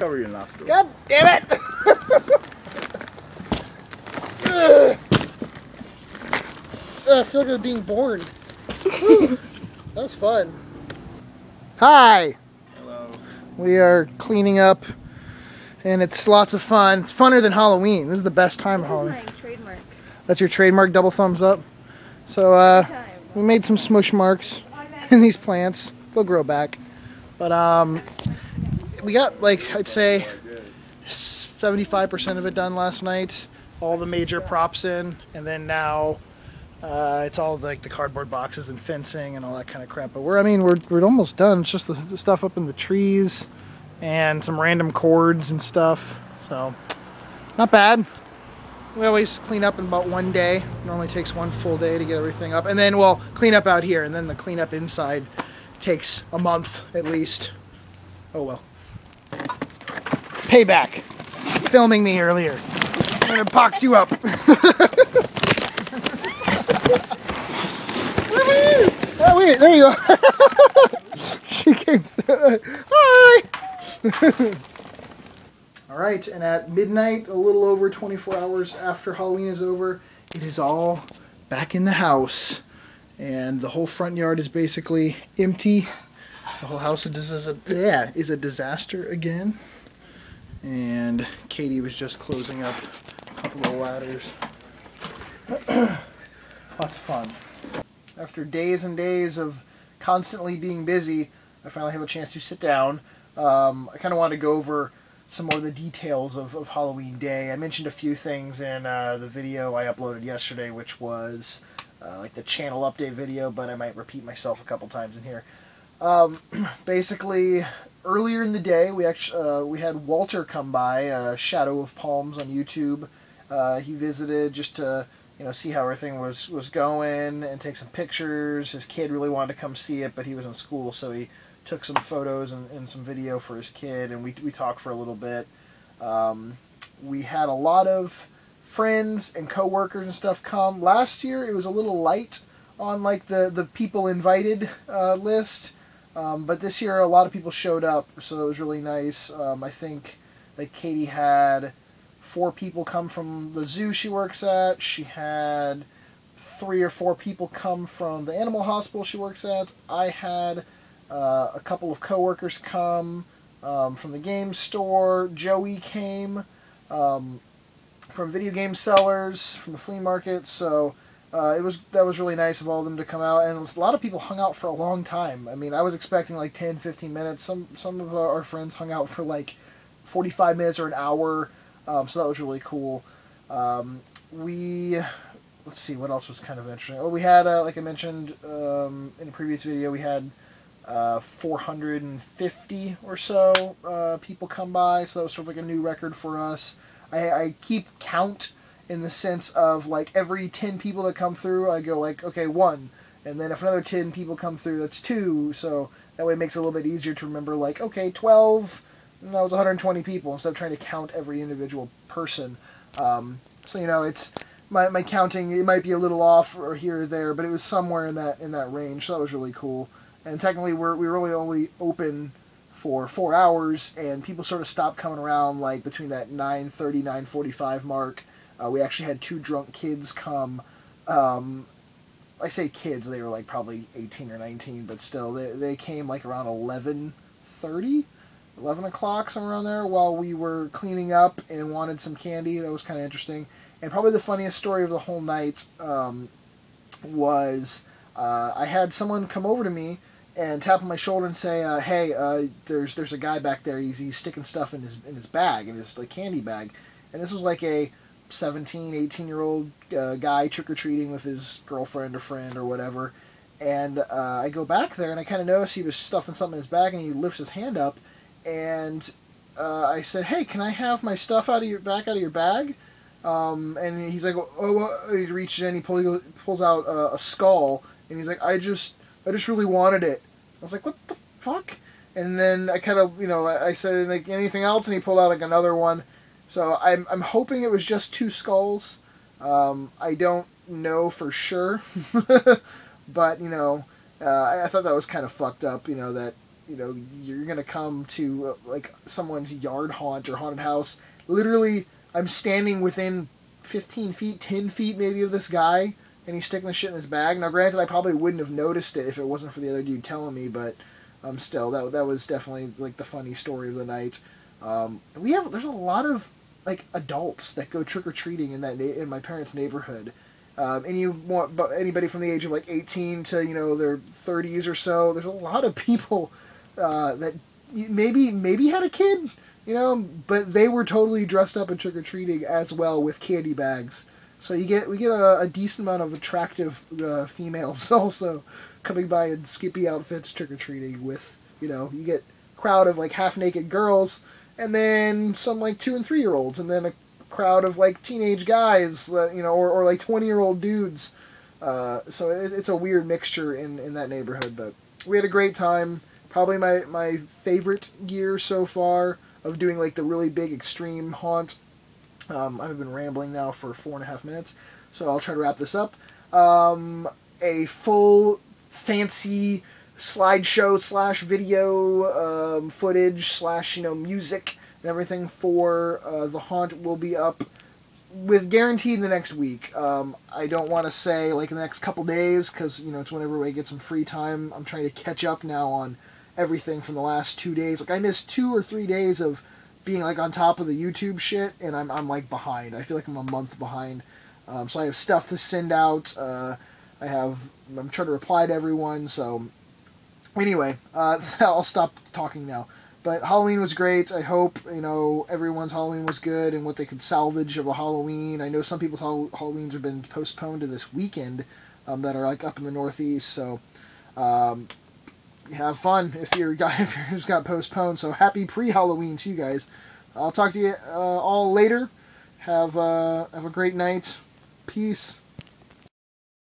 Cover your nostrils. God damn it! I feel like I was being born. That was fun. Hi! Hello. We are cleaning up, and it's lots of fun. It's funner than Halloween. This is the best time of Halloween. This is my trademark. That's your trademark, double thumbs up. So, we made some smush marks in these plants. They'll grow back. But, we got, like, I'd say 75% of it done last night. All the major props in, and then now it's all like the cardboard boxes and fencing and all that kind of crap. But we're almost done. It's just the stuff up in the trees and some random cords and stuff. So, not bad. We always clean up in about one day. It normally takes one full day to get everything up. And then we'll clean up out here, and then the cleanup inside takes a month at least. Oh well. Payback. Filming me earlier. I'm gonna box you up. Oh wait, there you are. She came through. Hi! Alright, and at midnight, a little over 24 hours after Halloween is over, it is all back in the house. And the whole front yard is basically empty. The whole house is a disaster again. And Katie was just closing up a couple of ladders. Lots of fun. After days and days of constantly being busy, I finally have a chance to sit down. I kind of wanted to go over some more of the details of Halloween Day. I mentioned a few things in the video I uploaded yesterday, which was like the channel update video, but I might repeat myself a couple times in here. Basically, earlier in the day, we had Walter come by, Shadow of Palms on YouTube. He visited just to see how everything was going and take some pictures. His kid really wanted to come see it, but he was in school, so he took some photos and some video for his kid, and we talked for a little bit. We had a lot of friends and co-workers and stuff come. Last year, it was a little light on like the people invited list. But this year, a lot of people showed up, so it was really nice. I think like Katie had 4 people come from the zoo she works at. She had 3 or 4 people come from the animal hospital she works at. I had a couple of coworkers come from the game store. Joey came from video game sellers, from the flea market. So that was really nice of all of them to come out, and a lot of people hung out for a long time. I mean, I was expecting like 10-15 minutes. Some of our friends hung out for like 45 minutes or an hour, so that was really cool. Let's see, what else was kind of interesting. Oh, we had, like I mentioned in a previous video, we had 450 or so people come by, so that was sort of like a new record for us. I keep count in the sense of, like, every 10 people that come through, I go, like, okay, 1. And then if another 10 people come through, that's 2. So that way it makes it a little bit easier to remember, like, okay, 12, and that was 120 people, instead of trying to count every individual person. So, it's my counting, it might be a little off or here or there, but it was somewhere in that range, so that was really cool. And technically, we were really only open for 4 hours, and people sort of stopped coming around, like, between that 9:30, 9:45 mark. We actually had 2 drunk kids come. I say kids, they were like probably 18 or 19, but still, they came like around 11:30, 11 o'clock, somewhere around there, while we were cleaning up and wanted some candy. That was kind of interesting. And probably the funniest story of the whole night was I had someone come over to me and tap on my shoulder and say, "Hey, there's a guy back there. He's sticking stuff in his bag, in his like candy bag." And this was like a 17, 18-year-old guy trick-or-treating with his girlfriend or friend or whatever. And I go back there, and I kind of notice he was stuffing something in his bag, and he lifts his hand up, and I said, "Hey, can I have my stuff out of your bag?" And he's like, "Oh," he reaches in, he pulls out a skull, and he's like, I just really wanted it." I was like, "What the fuck?" And then I kind of, I said, like, "Anything else?" And he pulled out like another one. So I'm hoping it was just 2 skulls. I don't know for sure, but I thought that was kind of fucked up. That you know, you're gonna come to like someone's yard haunt or haunted house. Literally, I'm standing within 15 feet, 10 feet maybe of this guy, and he's sticking the shit in his bag. Now, granted, I probably wouldn't have noticed it if it wasn't for the other dude telling me, but still, that was definitely like the funny story of the night. There's a lot of like adults that go trick or treating in my parents' neighborhood. And you want anybody from the age of like 18 to, you know, their 30s or so. There's a lot of people that maybe had a kid, you know, but they were totally dressed up and trick or treating as well with candy bags. So we get a decent amount of attractive females also coming by in skimpy outfits trick or treating with, you know, you get a crowd of like half naked girls and then some like 2 and 3 year olds and then a crowd of like teenage guys, you know, or like 20-year-old dudes. So it's a weird mixture in that neighborhood, but we had a great time. Probably my favorite year so far of doing like the really big extreme haunt. I've been rambling now for 4.5 minutes, so I'll try to wrap this up. A full fancy slideshow / video footage / you know, music and everything for the haunt will be up with guaranteed the next week. I don't want to say like in the next couple days because, you know, it's whenever I get some free time. I'm trying to catch up now on everything from the last 2 days. Like I missed 2 or 3 days of being like on top of the YouTube shit, and I'm like behind. I feel like I'm a month behind. So I have stuff to send out. I'm trying to reply to everyone. So anyway, I'll stop talking now. But Halloween was great. I hope, you know, everyone's Halloween was good and what they could salvage of a Halloween. I know some people's Halloweens have been postponed to this weekend that are like up in the Northeast. So have fun if yours got postponed. So happy pre-Halloween to you guys. I'll talk to you all later. Have a great night. Peace.